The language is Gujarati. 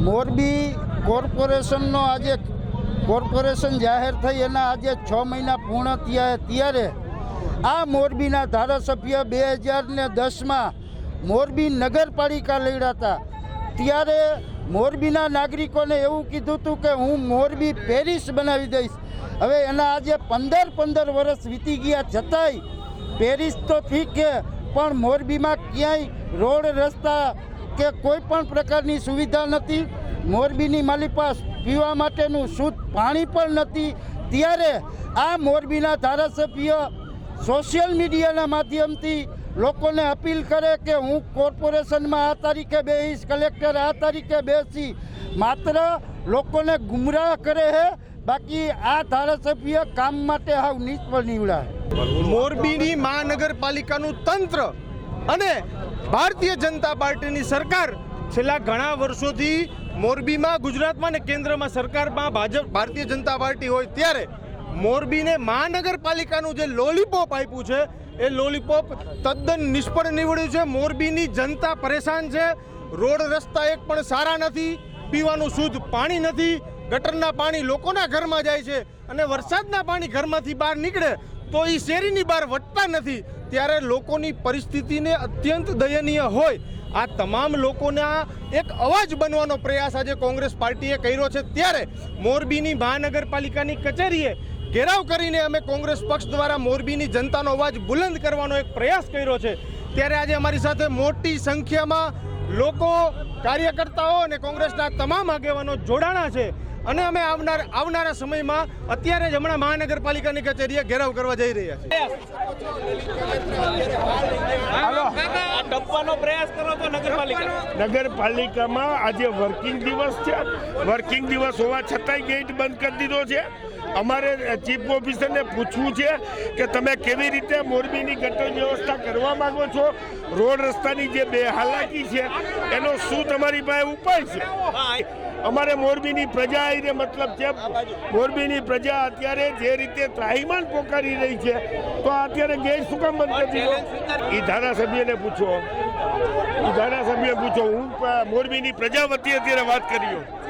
મોરબી કોર્પોરેશનનો આજે કોર્પોરેશન જાહેર થઈ એના આજે 6 મહિના પૂર્ણ થયા ત્યારે આ મોરબીના ધારાસભ્ય 2010માં મોરબી નગરપાલિકા લડ્યા હતા ત્યારે મોરબીના નાગરિકોને એવું કીધું હતું કે હું મોરબી પેરિસ બનાવી દઈશ. હવે એના આજે 15 વર્ષ વીતી ગયા છતાંય પેરિસ તો ઠીક છે, પણ મોરબીમાં ક્યાંય રોડ રસ્તા કે કોઈ પણ પ્રકારની સુવિધા નથી. મોરબીની માલિપાસ પીવા માટેનું શુદ્ધ પાણી પણ નથી. ત્યારે આ મોરબીના ધારાસભ્ય સોશિયલ મીડિયાના માધ્યમથી લોકોને અપીલ કરે કે હું કોર્પોરેશનમાં આ તારીખે બેસીશ, કલેક્ટર આ તારીખે બેસી, માત્ર લોકોને ગુમરાહ કરે છે. બાકી આ ધારાસભ્ય કામ માટે હાવ નિષ્ફળ નીવડા. મોરબીની મહાનગરપાલિકાનું તંત્ર અને ભારતીય જનતા પાર્ટીની સરકાર છેલ્લા ઘણા વર્ષોથી મોરબીમાં, ગુજરાતમાં અને કેન્દ્રમાં સરકારમાં ભારતીય જનતા પાર્ટી હોય ત્યારે મોરબીને મહાનગરપાલિકાનું જે લોલીપોપ આપ્યું છે એ લોલીપોપ તદ્દન નિષ્ફળ નીવડ્યું છે. મોરબીની જનતા પરેશાન છે. રોડ રસ્તા એક પણ સારા નથી, પીવાનું શુદ્ધ પાણી નથી, ગટરના પાણી લોકોના ઘરમાં જાય છે અને વરસાદના પાણી ઘરમાંથી બહાર નીકળે તો એ શેરીની બહાર વટતા નથી. ત્યારે લોકોની પરિસ્થિતિને અત્યંત દયનીય હોય. આ તમામ લોકોના એક અવાજ બનવાનો પ્રયાસ આજે કોંગ્રેસ પાર્ટીએ કર્યો છે. ત્યારે મોરબીની મહાનગરપાલિકાની કચેરીએ ઘેરાવ કરીને અમે કોંગ્રેસ પક્ષ દ્વારા મોરબીની જનતાનો અવાજ બુલંદ કરવાનો એક પ્રયાસ કર્યો છે. ત્યારે આજે અમારી સાથે મોટી સંખ્યામાં લોકો, કાર્યકર્તાઓ અને કોંગ્રેસના તમામ આગેવાનો જોડાણા છે અને અમે આવનારા સમયમાં અત્યારે જ હમણાં મહાનગરપાલિકાની કચેરીએ ઘેરાવ કરવા જઈ રહ્યા છીએ. નગરપાલિકામાં આજે વર્કિંગ દિવસ છે. વર્કિંગ દિવસ હોવા છતાંય ગેટ બંધ કરી દીધો છે. અમારે ચીફ ઓફિસરને પૂછવું છે કે તમે કેવી રીતે મોરબીની ગટર વ્યવસ્થા કરવા માંગો છો. રોડ રસ્તાની જે બેહાલાકી છે એનો શું તમારી પાસે ઉપાય છે? અમારે મોરબીની પ્રજા એને મતલબ છે. મોરબીની પ્રજા અત્યારે જે રીતે ત્રાહિમામ પોકારી રહી છે તો અત્યારે ગેટ શું કામ બંધ કરી દીધો? એ ધારાસભ્યને પૂછો. હું મોરબીની પ્રજા વતી અત્યારે વાત કર્યો.